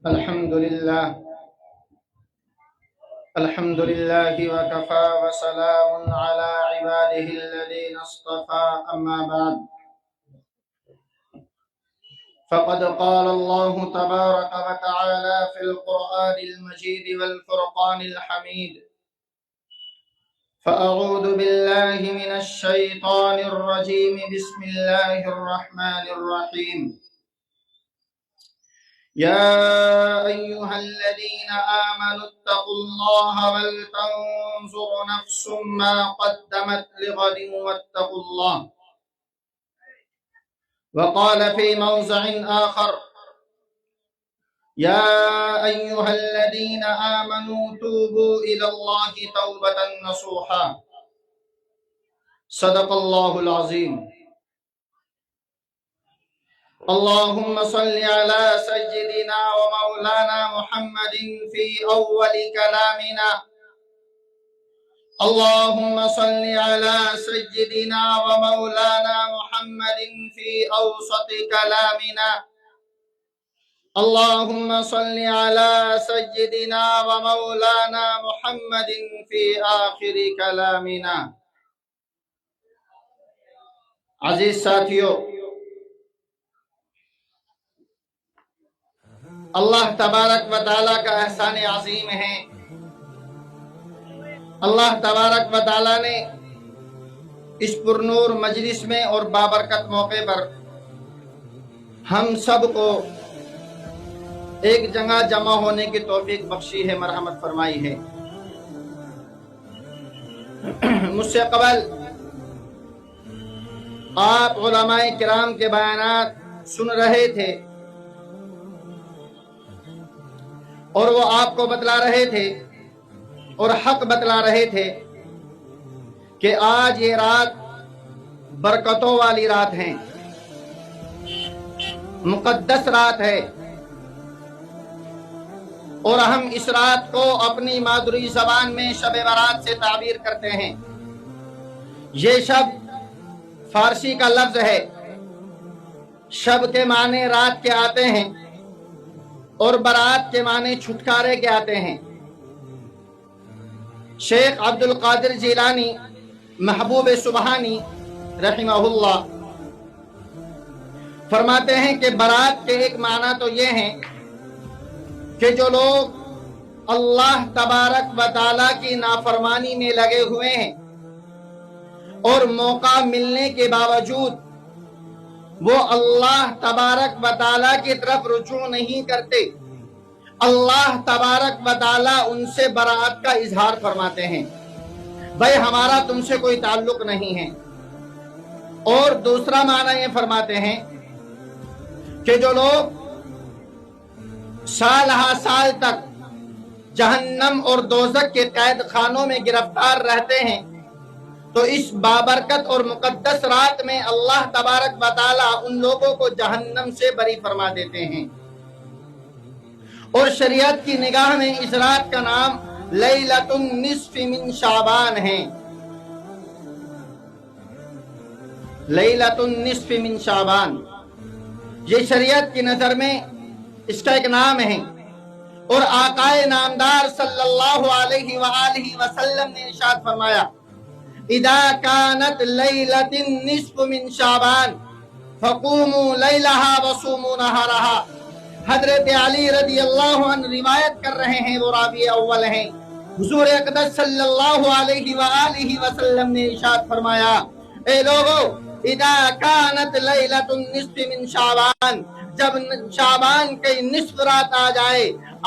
الحمد لله وكفى وسلام على عباده الذين اصطفى أما بعد فقد قال الله تبارك وتعالى في القرآن المجيد والفرقان الحميد فأعوذ بالله من الشيطان الرجيم بسم الله الرحمن الرحيم يا أيها الذين آمنوا اتقوا الله ولتنظر نفس ما قدمت لغد واتقوا الله وقال في موضع آخر يا أيها الذين آمنوا توبوا إلى الله توبة نصوحا صدق الله العظيم اللهم صل على سيدنا ومولانا محمد في أول كلامنا اللهم صل على سيدنا ومولانا محمد في أوسط كلامنا اللهم صل على سيدنا ومولانا محمد في آخر كلامنا عزیز ساتھیو، اللہ تبارک و تعالیٰ کا احسان عظیم ہے۔ اللہ تبارک و تعالیٰ نے اس پرنور مجلس میں اور بابرکت موقع پر ہم سب کو ایک جگہ جمع ہونے کی توفیق بخشی ہے، مرحمت فرمائی ہے۔ مجھ سے قبل آپ علماء کرام کے بیانات سن رہے تھے اور وہ آپ کو بتلا رہے تھے اور حق بتلا رہے تھے کہ آج یہ رات برکتوں والی رات ہے، مقدس رات ہے، اور ہم اس رات کو اپنی مادری زبان میں شب برات سے تعبیر کرتے ہیں۔ یہ شب فارسی کا لفظ ہے، شب کے معنی رات کے آتے ہیں اور برات کے معنی چھٹکارے کے آتے ہیں۔ شیخ عبد القادر جیلانی محبوب سبحانی رحمہ اللہ فرماتے ہیں کہ برات کے ایک معنی تو یہ ہیں کہ جو لوگ اللہ تبارک و تعالیٰ کی نافرمانی میں لگے ہوئے ہیں اور موقع ملنے کے باوجود وہ اللہ تبارک و تعالیٰ کی طرف رجوع نہیں کرتے، اللہ تبارک و تعالیٰ ان سے برات کا اظہار فرماتے ہیں، بھائی ہمارا تم سے کوئی تعلق نہیں ہے۔ اور دوسرا معنی یہ فرماتے ہیں کہ جو لوگ سال ہا سال تک جہنم اور دوزخ کے قید خانوں میں گرفتار رہتے ہیں تو اس بابرکت اور مقدس رات میں اللہ تبارک و تعالیٰ ان لوگوں کو جہنم سے بری فرما دیتے ہیں۔ اور شریعت کی نگاہ میں اس رات کا نام لیلۃ النصف من شعبان ہے، لیلۃ النصف من شعبان، یہ شریعت کی نظر میں اس کا ایک نام ہے۔ اور آقائے نامدار صلی اللہ علیہ وآلہ وسلم نے ارشاد فرمایا اذا كانت ليلة النصف من شعبان فقوموا ليلها وصوموا نهارها۔ حضرت علی رضی اللہ عنہ روایت کر رہے ہیں، وہ راوی اول ہیں۔ حضور اقدس صلی اللہ علیہ وآلہ وسلم نے ارشاد فرمایا اے لوگو اذا كانت ليلة النصف من شعبان، جب شعبان کی نصف رات آ جائے،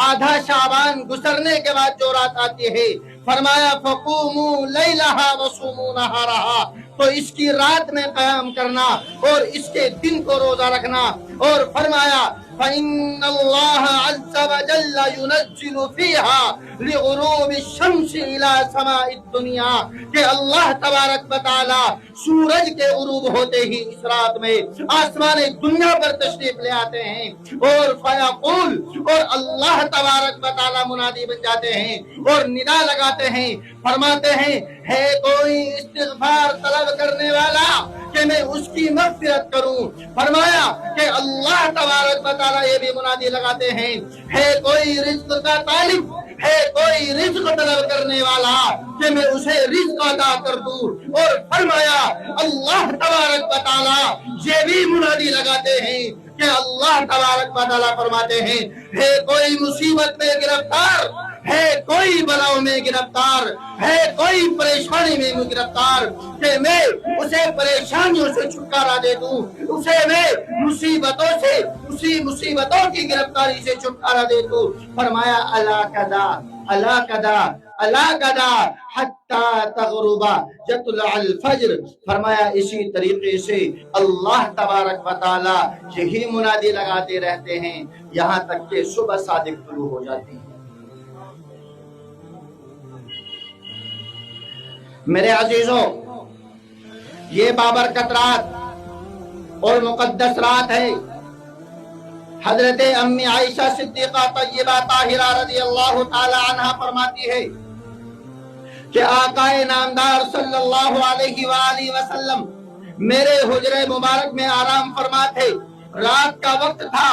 آدھا شعبان گزرنے کے بعد جو رات آتی ہے، فرمایا فقوموا لیلہا وصوموا نہارہا، تو اس کی رات میں قیام کرنا اور اس کے دن کو روزہ رکھنا۔ اور فرمایا فَإِنَّ اللَّهَ عَزَّ وَجَلَّ يُنَزِّلُ فِيهَا لِغُرُوبِ الشَّمْسِ إِلَى سَمَاءِ الدُّنْيَا، کہ اللہ تبارک و تعالی سورج کے غروب ہوتے ہی اس رات میں آسمان دنیا پر تشریف لے آتے ہیں، اور فیقول، اور اللہ تبارک و تعالی منادی بن جاتے ہیں اور ندا لگاتے ہیں فرماتے ہیں ہے کوئی استغفار طلب کرنے والا کہ میں اس کی مغفرت کروں؟ فرمایا کہ اللہ تبارک و تعالیٰ یہ بھی منادی لگاتے ہیں ہے کوئی رزق کا طالب، ہے کوئی رزق طلب کرنے والا کہ میں اسے رزق عطا کر دوں؟ اور فرمایا اللہ تبارک و تعالیٰ یہ بھی منادی لگاتے ہیں کہ اللہ تبارک و تعالیٰ فرماتے ہیں ہے کوئی مصیبت میں گرفتار، ہے کوئی بلاؤں میں گرفتار، ہے کوئی پریشانی میں گرفتار کہ میں اسے پریشانیوں سے چھٹکارا دے دوں، اسے میں مصیبتوں سے، اسی مصیبتوں کی گرفتاری سے چھٹکارا دے دوں۔ فرمایا الا کذا الا کذا الا کذا حتی تغرب یطلع الفجر۔ فرمایا اسی طریقے سے اللہ تبارک و تعالی یہی منادی لگاتے رہتے ہیں یہاں تک کہ صبح صادق طلوع ہو جاتی ہے۔ میرے عزیزوں، یہ بابرکت رات اور مقدس رات ہے۔ حضرت امی عائشہ صدیقہ طیبہ طاہرہ رضی اللہ تعالی عنہ فرماتی ہے کہ آقا نامدار صلی اللہ علیہ وآلہ وسلم میرے حجرے مبارک میں آرام فرما تھے۔ رات کا وقت تھا،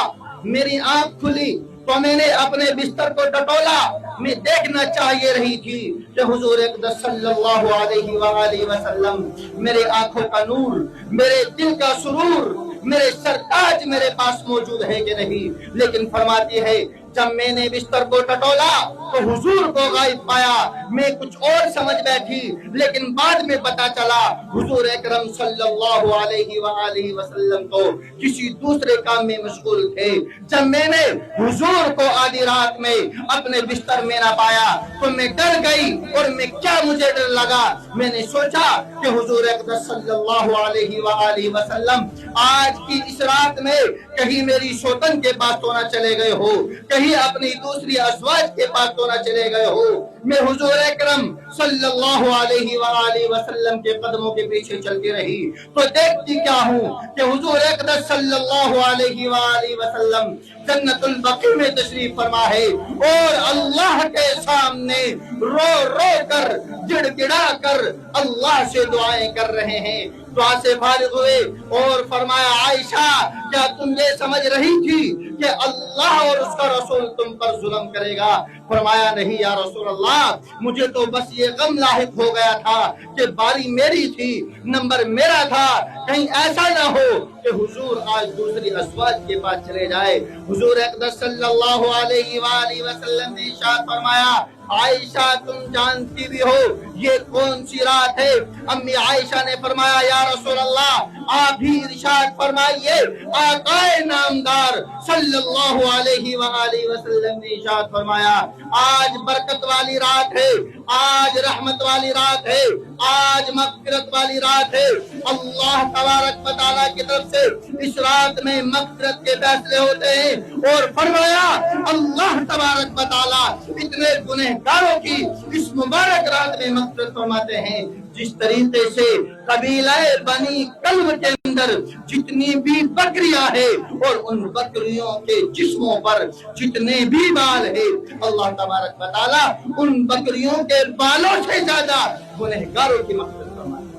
میری آنکھ کھلی تو میں نے اپنے بستر کو ٹٹولا، میں دیکھنا چاہیے رہی تھی کہ حضور اقدس صلی اللہ علیہ وآلہ وسلم میرے آنکھوں کا نور، میرے دل کا سرور، میرے سرتاج میرے پاس موجود ہے کہ نہیں۔ لیکن فرماتی ہے جب میں نے بستر کو ٹٹولا تو حضور کو غائب پایا، میں کچھ اور سمجھ بیٹھی، لیکن بعد میں پتا چلا حضور اکرم صلی اللہ علیہ وآلہ وسلم تو کسی دوسرے کام میں مشغول تھے۔ جب میں نے حضور کو آدھی رات میں اپنے بستر میں نہ پایا تو میں ڈر گئی، اور میں کیا مجھے ڈر لگا، میں نے سوچا کہ حضور اقدس صلی اللہ علیہ وآلہ وسلم آج کی اس رات میں کہیں میری شوتن کے پاس تو نہ چلے گئے ہو، کہیں اپنی دوسری ازواج کے پاس تو نہ چلے گئے ہو۔ میں حضور اکرم صلی اللہ علیہ وآلہ وسلم کے قدموں کے پیچھے چلتی رہی تو دیکھتی کیا ہوں کہ حضور اقدس صلی اللہ علیہ وآلہ وسلم جنت البقیع میں تشریف فرما ہے، اور اللہ کے سامنے رو رو کر، گڑ گڑا کر اللہ سے دعائیں کر رہے ہیں۔ دعا سے فارغ ہوئے اور فرمایا عائشہ کیا تم یہ سمجھ رہی تھی کہ اللہ اور اس کا رسول تم پر ظلم کرے گا؟ فرمایا نہیں یا رسول اللہ، مجھے تو بس یہ غم لاحق ہو گیا تھا کہ باری میری تھی، نمبر میرا تھا، کہیں ایسا نہ ہو کہ حضور آج دوسری ازواج کے پاس چلے جائے۔ حضور اقدس صلی اللہ علیہ وآلہ وسلم نے ارشاد فرمایا عائشہ تم جانتی بھی ہو یہ کون سی رات ہے؟ امی عائشہ نے فرمایا یا رسول اللہ آپ ہی ارشاد فرمائیے۔ آقا نامدار صلی اللہ علیہ وآلہ وسلم نے ارشاد فرمایا آج برکت والی رات ہے، آج رحمت والی رات ہے، آج مغفرت والی رات ہے۔ اللہ تبارک و تعالیٰ کی طرف سے اس رات میں مغفرت کے فیصلے ہوتے ہیں، اور فرمایا اللہ تبارک و تعالیٰ اتنے گنہگاروں کی اس مبارک رات میں مغفرت فرماتے ہیں جس طریقے سے قبیلہ بنی کلب کے اندر جتنی بھی بکریاں ہیں اور ان بکریوں کے جسموں پر جتنے بھی بال ہیں، اللہ تبارک و تعالیٰ ان بکریوں کے بالوں سے زیادہ گنہگاروں کی مغفرت فرماتے ہیں۔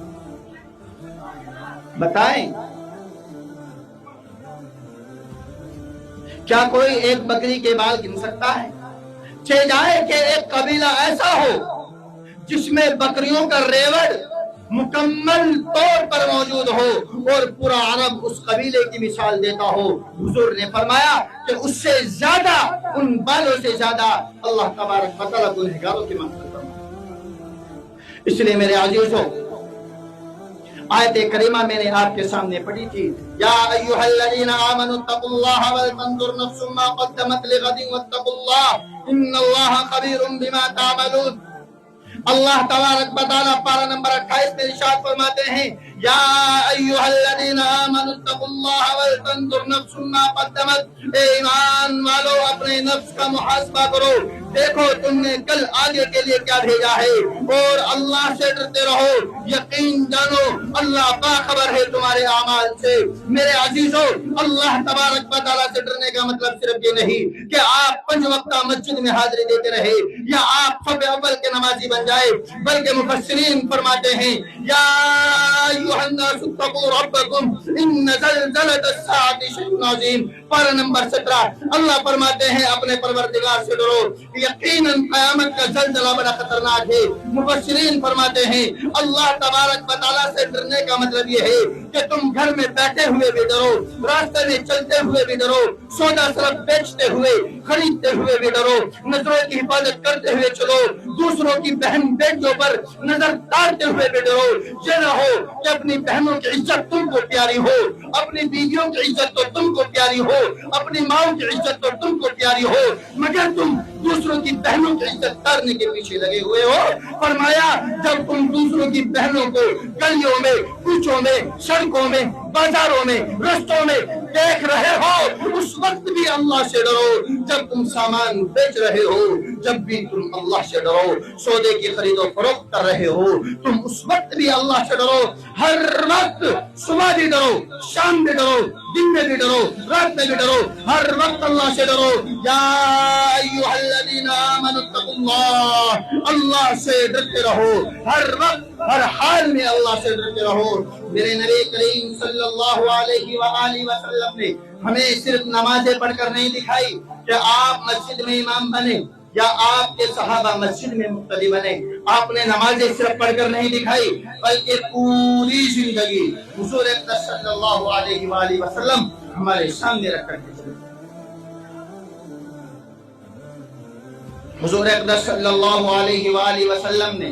بتائیں کیا کوئی ایک بکری کے بال گن سکتا ہے؟ چہ جائے کہ ایک قبیلہ ایسا ہو جس میں بکریوں کا ریوڑ مکمل طور پر موجود ہو اور پورا عرب اس قبیلے کی مثال دیتا ہو، حضور نے فرمایا کہ اس سے زیادہ، ان بالوں سے زیادہ اللہ تبارک و تعالیٰ گنہگاروں کی مغفرت فرماتا۔ اس لیے میرے عزیزوں آیت کریمہ میں نے آپ کے سامنے پڑھی تھی یا ایھا الذین آمنوا اتقوا اللہ ولتنظر نفس ما قدمت لغد واتقوا اللہ ان اللہ خبیر بما تعملون۔ اللہ تبارک و تعالیٰ پارہ نمبر 28 میں ارشاد فرماتے ہیں یا ایھا الذین آمنوا اتقوا اللہ ولتنظر نفس ما قدمت، اے ایمان والو اپنے نفس کا محاسبہ کرو، دیکھو تم نے کل آگے کے لیے کیا بھیجا ہے، اور اللہ سے ڈرتے رہو، یقین جانو اللہ باخبر ہے تمہارے اعمال سے۔ میرے عزیزو، اللہ تبارک و تعالیٰ سے ڈرنے کا مطلب صرف یہ نہیں کہ آپ 5 وقتہ مسجد میں حاضری دیتے رہے یا آپ صف اول کے نمازی بن جائے، بلکہ مفسرین فرماتے ہیں یا ایھا الناس اتقوا ربکم ان زلزلۃ الساعۃ شیء عظیم، پارہ نمبر 17۔ اللہ فرماتے ہیں اپنے پروردگار سے ڈرو، یقیناً قیامت کا زلزلہ بڑا خطرناک ہے۔ مفسرین فرماتے ہیں اللہ تبارک و تعالیٰ سے ڈرنے کا مطلب یہ ہے کہ تم گھر میں بیٹھے ہوئے بھی ڈرو، راستے میں چلتے ہوئے بھی ڈرو، سودا صرف بیچتے ہوئے خریدتے ہوئے بھی ڈرو، نظروں کی حفاظت کرتے ہوئے چلو، دوسروں کی بہن بیٹیوں پر نظر ڈالتے ہوئے بھی ڈرو۔ یہ نہ ہو کہ اپنی بہنوں کی عزت تم کو پیاری ہو، اپنی بیویوں کی عزت تو تم کو پیاری ہو، اپنی ماؤں کی عزت تو تم کو پیاری ہو، مگر تم دوسروں کی بہنوں کی عزت کرنے کے پیچھے لگے ہوئے ہو۔ فرمایا جب تم دوسروں کی بہنوں کو گلیوں میں، کوچوں میں، سڑکوں میں، بازاروں میں، رستوں میں دیکھ رہے ہو، اس وقت بھی اللہ سے ڈرو۔ جب تم سامان بیچ رہے ہو، جب بھی تم اللہ سے ڈرو۔ سودے کی خرید و فروخت کر رہے ہو، تم اس وقت بھی اللہ سے ڈرو۔ ہر وقت، صبح بھی ڈرو، شام بھی ڈرو، دن میں بھی ڈرو، رات میں بھی ڈرو، ہر وقت اللہ سے ڈرو۔ یا ایھا الذین آمنوا اتقوا اللہ، اللہ سے ڈرتے رہو، ہر وقت ہر حال میں اللہ سے ڈرتے رہو۔ میرے نبی کریم صلی اللہ علیہ وآلہ وسلم نے ہمیں صرف نمازیں پڑھ کر نہیں دکھائی کہ آپ مسجد میں امام بنے یا آپ کے صحابہ مسجد میں مقتدی بنے۔ آپ نے نمازیں صرف پڑھ کر نہیں دکھائی، بلکہ پوری زندگی حضور اقدس صلی اللہ علیہ وآلہ وسلم ہمارے سامنے رکھ کر کے چلے۔ حضور اقدس صلی اللہ علیہ وآلہ وسلم نے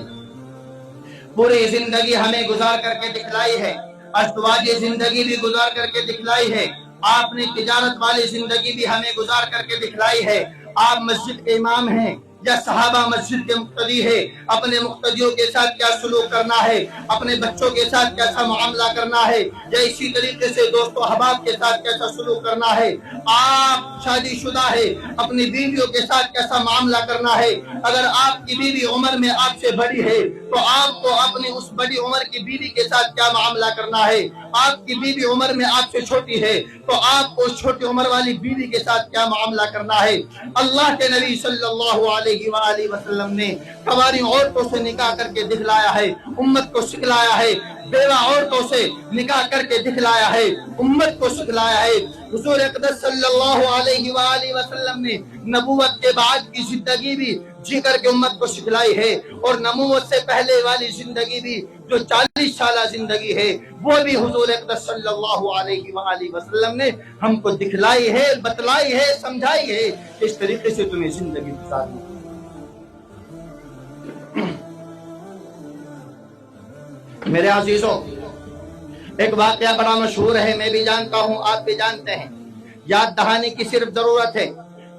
پوری زندگی ہمیں گزار کر کے دکھلائی ہے، ازدواجی زندگی بھی گزار کر کے دکھلائی ہے، آپ نے تجارت والی زندگی بھی ہمیں گزار کر کے دکھلائی ہے۔ آپ مسجد کے امام ہیں یا صحابہ مسجد کے مقتدی ہے، اپنے مقتدیوں کے ساتھ کیا سلوک کرنا ہے، اپنے بچوں کے ساتھ کیسا معاملہ کرنا ہے، یا اسی طریقے سے دوست و احباب کے ساتھ کیسا سلوک کرنا ہے۔ آپ شادی شدہ ہے، اپنی بیویوں کے ساتھ کیسا معاملہ کرنا ہے۔ اگر آپ کی بیوی عمر میں آپ سے بڑی ہے تو آپ کو اپنی اس بڑی عمر کی بیوی کے ساتھ کیا معاملہ کرنا ہے۔ آپ کی بیوی عمر میں آپ سے چھوٹی ہے تو آپ کو چھوٹی عمر والی بیوی کے ساتھ کیا معاملہ کرنا ہے۔ اللہ کے نبی صلی اللہ علیہ وآلہ وسلم نے کنواری عورتوں سے نکاح کر کے دکھلایا ہے، امت کو سکھلایا ہے۔ بیوہ عورتوں سے نکاح کر کے دکھلایا ہے، امت کو سکھلایا ہے۔ حضور اقدس صلی اللہ علیہ وآلہ وسلم نے نبوت کے بعد کی زندگی بھی جی کر کے امت کو سکھلائی ہے، اور نبوت سے پہلے والی زندگی بھی جو 40 سالہ زندگی ہے وہ بھی حضور اقدس صلی اللہ علیہ وآلہ وسلم نے ہم کو دکھلائی ہے، بتلائی ہے، سمجھائی ہے کہ اس طریقے سے تمہیں زندگی گزارنی ہے۔ میرے عزیزوں، ایک واقعہ بڑا مشہور ہے، میں بھی جانتا ہوں، آپ بھی جانتے ہیں، یاد دہانی کی صرف ضرورت ہے۔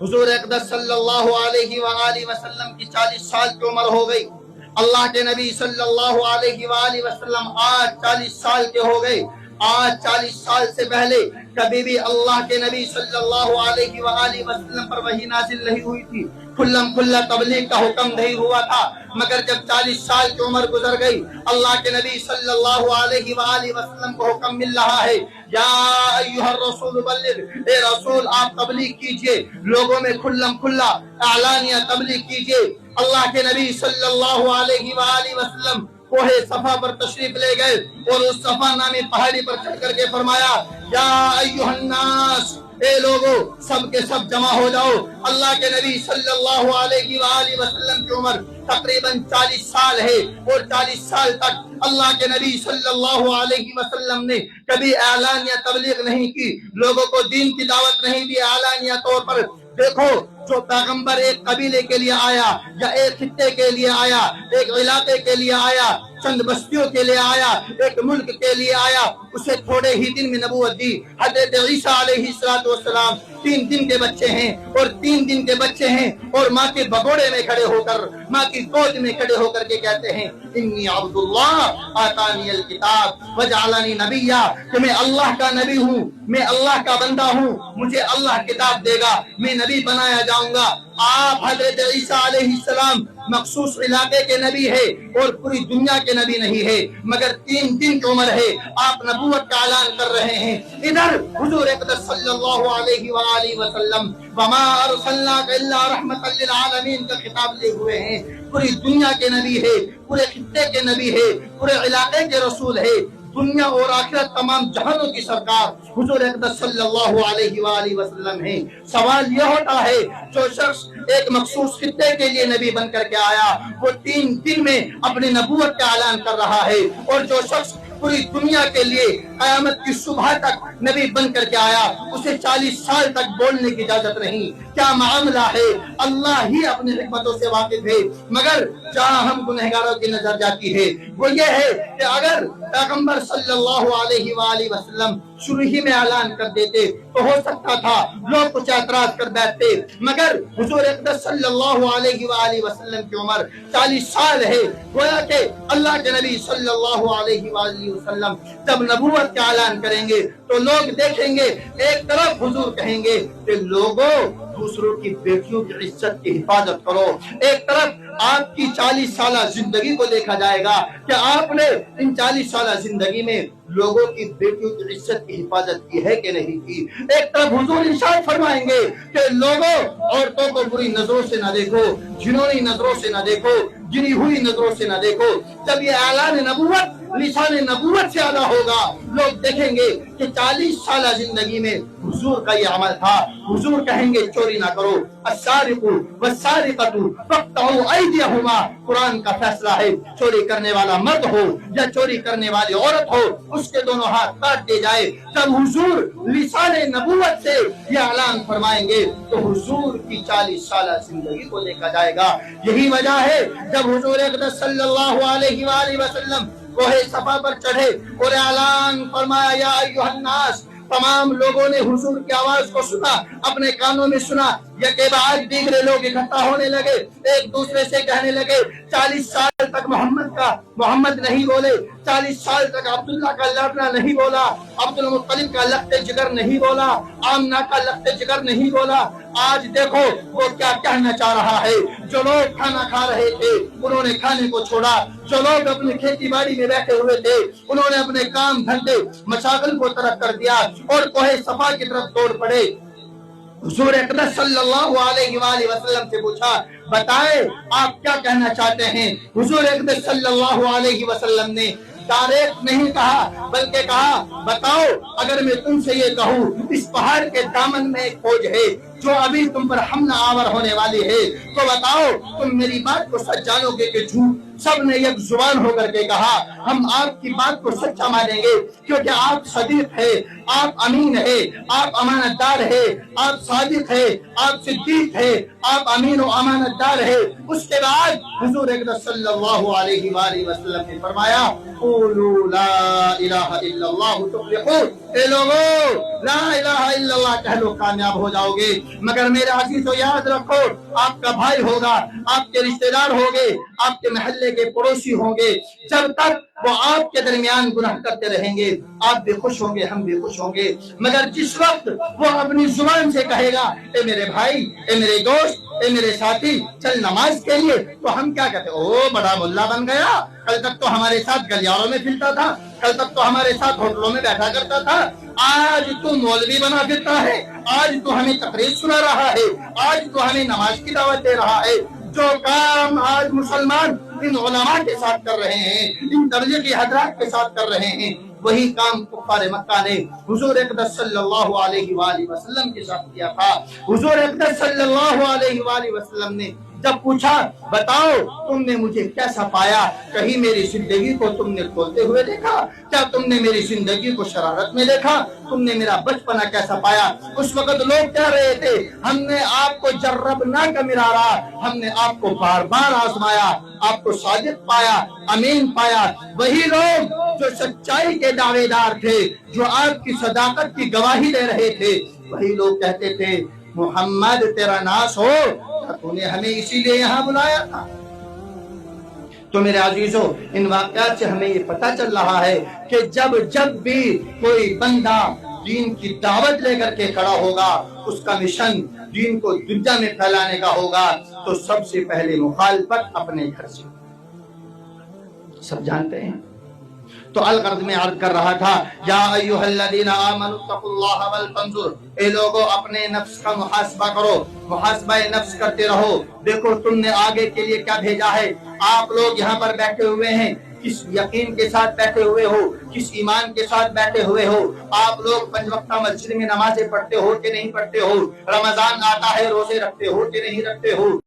حضور اقدس صلی اللہ علیہ وآلہ وسلم کی 40 سال کی عمر ہو گئی۔ اللہ کے نبی صلی اللہ علیہ وآلہ وسلم آج 40 سال کے ہو گئے۔ آج 40 سال سے پہلے کبھی بھی اللہ کے نبی صلی اللہ علیہ وآلہ وسلم پر وحی نازل نہیں ہوئی تھی، کھلم کھلا تبلیغ کا حکم نہیں ہوا تھا۔ مگر جب 40 سال کی عمر گزر گئی، اللہ کے نبی صلی اللہ علیہ وآلہ وسلم کو حکم مل رہا ہے، یا ایھا الرسول بلغ، اے رسول آپ تبلیغ کیجئے، لوگوں میں کھلم کھلا اعلانیہ تبلیغ کیجئے۔ اللہ کے نبی صلی اللہ علیہ وآلہ وسلم کوہ صفا پر تشریف لے گئے اور اس صفا نامی پہاڑی پر چڑھ کر کے فرمایا، یا ایھا الناس، اے لوگو سب کے سب جمع ہو جاؤ۔ اللہ کے نبی صلی اللہ علیہ وآلہ وسلم کی عمر تقریباً 40 سال ہے، اور 40 سال تک اللہ کے نبی صلی اللہ علیہ وسلم نے کبھی اعلانیہ تبلیغ نہیں کی، لوگوں کو دین کی دعوت نہیں دی اعلانیہ طور پر۔ دیکھو، جو پیغمبر ایک قبیلے کے لیے آیا یا ایک خطے کے لیے آیا، ایک علاقے کے لیے آیا، چند بستیوں کے لیے آیا، ایک ملک کے لیے آیا، اسے تھوڑے ہی دن میں نبوت دی۔ حضرت عیسیٰ علیہ السلام 3 دن کے بچے ہیں، اور 3 دن کے بچے ہیں، اور ماں کے بگوڑے میں کھڑے ہو کر، ماں کی گود میں کھڑے ہو کر کے کہتے ہیں، انی عبد اللہ آتانی الکتاب وجعلنی نبیا، کہ میں اللہ کا نبی ہوں، میں اللہ کا بندہ ہوں، مجھے اللہ کتاب دے گا، میں نبی بنایا جاؤں گا۔ آپ حضرت عیسیٰ علیہ السلام مخصوص علاقے کے نبی ہے اور پوری دنیا کے نبی نہیں ہے، مگر 3 دن کی عمر ہے، آپ نبوت کا اعلان کر رہے ہیں۔ ادھر حضور اقدس صلی اللہ علیہ وآلہ وسلم وما ارسلناک الا رحمۃ للعالمین کا خطاب لے ہوئے ہیں، پوری دنیا کے نبی ہے، پورے خطے کے نبی ہے، پورے علاقے کے رسول ہے، دنیا اور آخرت تمام جہانوں کی سرکار حضور اقدس صلی اللہ علیہ وآلہ وسلم ہے۔ سوال یہ ہوتا ہے جو شخص ایک مخصوص خطے کے لیے نبی بن کر کے آیا وہ 3 دن میں اپنی نبوت کا اعلان کر رہا ہے، اور جو شخص پوری دنیا کے لیے قیامت کی صبح تک نبی بن کر کے آیا اسے 40 سال تک بولنے کی اجازت نہیں۔ کیا معاملہ ہے؟ اللہ ہی اپنی حکمتوں سے واقف ہے، مگر جہاں ہم گنہگاروں کی نظر جاتی ہے وہ یہ ہے کہ اگر پیغمبر صلی اللہ علیہ وآلہ وسلم شروع ہی میں اعلان کر دیتے تو ہو سکتا تھا لوگ کچھ اعتراض کر بیٹھتے، مگر حضور اقدس صلی اللہ علیہ وآلہ وسلم کی عمر 40 سال ہے، گویا کہ اللہ کے نبی صلی اللہ علیہ وآلہ وسلم جب نبوت کا اعلان کریں گے تو لوگ دیکھیں گے، ایک طرف حضور کہیں گے کہ لوگوں دوسروں کی بیٹیوں کی عزت کی حفاظت کرو، ایک طرف آپ کی 40 سالہ زندگی کو دیکھا جائے گا کہ آپ نے ان 40 سالہ زندگی میں لوگوں کی بیٹیوں کی عزت کی حفاظت کی ہے کہ نہیں کی۔ ایک طرف حضور ارشاد فرمائیں گے کہ لوگوں عورتوں کو بری نظروں سے نہ دیکھو، جھنونی نظروں سے نہ دیکھو، گری ہوئی نظروں سے نہ دیکھو۔ جب یہ اعلان نبوت لسان نبوت سے ادا ہوگا لوگ دیکھیں گے کہ 40 سالہ زندگی میں حضور کا یہ عمل تھا۔ حضور کہیں گے چوری نہ کرو، السارق والسارقۃ فاقطعوا ایدیہما، قرآن کا فیصلہ ہے چوری کرنے والا مرد ہو یا چوری کرنے والی عورت ہو اس کے دونوں ہاتھ کاٹ دیے جائے۔ جب حضور لسان نبوت سے یہ اعلان فرمائیں گے تو حضور کی 40 سالہ زندگی کو دیکھا جائے گا۔ یہی وجہ ہے جب حضور اقدس صلی اللہ علیہ وآلہ وسلم کوہ صفا پر چڑھے اور اعلان فرمایا یا ایھا الناس، تمام لوگوں نے حضور کی آواز کو سنا، اپنے کانوں میں سنا، یکے بعد دیگرے لوگ اکٹھا ہونے لگے، ایک دوسرے سے کہنے لگے 40 سال تک محمد نہیں بولے، 40 سال تک عبداللہ کا لڑنا نہیں بولا، عبدالمطلب کا لخت جگر نہیں بولا، آمنہ کا لخت جگر نہیں بولا، آج دیکھو وہ کیا کہنا چاہ رہا ہے۔ جو لوگ کھانا کھا رہے تھے انہوں نے کھانے کو چھوڑا، جو لوگ اپنی کھیتی باڑی میں بیٹھے ہوئے تھے انہوں نے اپنے کام دھندے مشاغل کو ترک کر دیا اور کوہ صفا کی طرف دوڑ پڑے۔ حضور اقدس صلی اللہ علیہ وآلہ وسلم سے پوچھا بتائیں آپ کیا کہنا چاہتے ہیں؟ حضور اقدس صلی اللہ علیہ وسلم نے ڈائریکٹ نہیں کہا بلکہ کہا بتاؤ اگر میں تم سے یہ کہوں اس پہاڑ کے دامن میں ایک فوج ہے جو ابھی تم پر حملہ آور ہونے والی ہے تو بتاؤ تم میری بات کو سچ جانو گے کہ جھوٹ؟ سب نے یک زبان ہو کر کے کہا ہم آپ کی بات کو سچا مانیں گے کیونکہ آپ صدیق ہے، آپ امین ہے، آپ امانت دار ہے، آپ صادق ہے، آپ صدیق ہے، آپ امین و امانت دار ہے۔ اس کے بعد حضور اقدس صلی اللہ علیہ وآلہ وسلم نے فرمایا قولوا لا الہ الا اللہ تفلحون، اے لوگوں لا الہ الا اللہ کہہ لو کامیاب ہو جاؤ گے۔ مگر میرے عزیزو یاد رکھو آپ کا بھائی ہوگا، آپ کے رشتہ دار ہوگے، آپ کے محلے کے پڑوسی ہوں گے، جب تک وہ آپ کے درمیان گناہ کرتے رہیں گے آپ بھی خوش ہوں گے، ہم بھی خوش ہوں گے۔ مگر جس وقت وہ اپنی زبان سے کہے گا اے میرے بھائی، اے میرے دوست، اے میرے ساتھی چل نماز کے لیے، تو ہم کیا کہتے ہیں او بڑا ملا بن گیا، کل تک تو ہمارے ساتھ گلیاروں میں پھرتا تھا، کل تک تو ہمارے ساتھ ہوٹلوں میں بیٹھا کرتا تھا، آج تو مولوی بنا پھرتا ہے، آج تو ہمیں تقریر سنا رہا ہے، آج تو ہمیں نماز کی دعوت دے رہا ہے۔ جو کام آج مسلمان ان علماء کے ساتھ کر رہے ہیں، ان درجے کی حضرات کے ساتھ کر رہے ہیں، وہی کام کفار مکہ نے حضور اقدس صلی اللہ علیہ وآلہ وسلم کے ساتھ کیا تھا۔ حضور اقدس صلی اللہ علیہ وآلہ وسلم نے جب پوچھا بتاؤ تم نے مجھے کیسا پایا، کہیں میری زندگی کو تم نے کھولتے ہوئے دیکھا؟ کیا تم نے میری زندگی کو شرارت میں دیکھا؟ تم نے میرا بچپنا کیسا پایا؟ اس وقت لوگ کہہ رہے تھے ہم نے آپ کو جربنا کا مرارا، ہم نے آپ کو بار بار آزمایا، آپ کو صادق پایا، امین پایا۔ وہی لوگ جو سچائی کے دعوے دار تھے، جو آپ کی صداقت کی گواہی دے رہے تھے، وہی لوگ کہتے تھے محمد تیرا ناس ہو، تو نے ہمیں اسی لیے یہاں بلایا تھا۔ تو میرے عزیزو ان واقعات سے ہمیں یہ پتہ چل رہا ہے کہ جب بھی کوئی بندہ دین کی دعوت لے کر کے کھڑا ہوگا، اس کا مشن دین کو دنیا میں پھیلانے کا ہوگا، تو سب سے پہلے مخالفت اپنے گھر سے، سب جانتے ہیں۔ تو الغرض میں عرض کر رہا تھا، یا ایھا الذین آمنوا اتقوا اللہ ولتنظر، اے لوگو اپنے نفس کا محاسبہ کرو، محاسبہ نفس کرتے رہو، دیکھو تم نے آگے کے لیے کیا بھیجا ہے۔ آپ لوگ یہاں پر بیٹھے ہوئے ہیں، کس یقین کے ساتھ بیٹھے ہوئے ہو، کس ایمان کے ساتھ بیٹھے ہوئے ہو۔ آپ لوگ 5 وقتہ مسجد میں نمازیں پڑھتے ہو کہ نہیں پڑھتے ہو، رمضان آتا ہے روزے رکھتے ہو کہ نہیں رکھتے ہو۔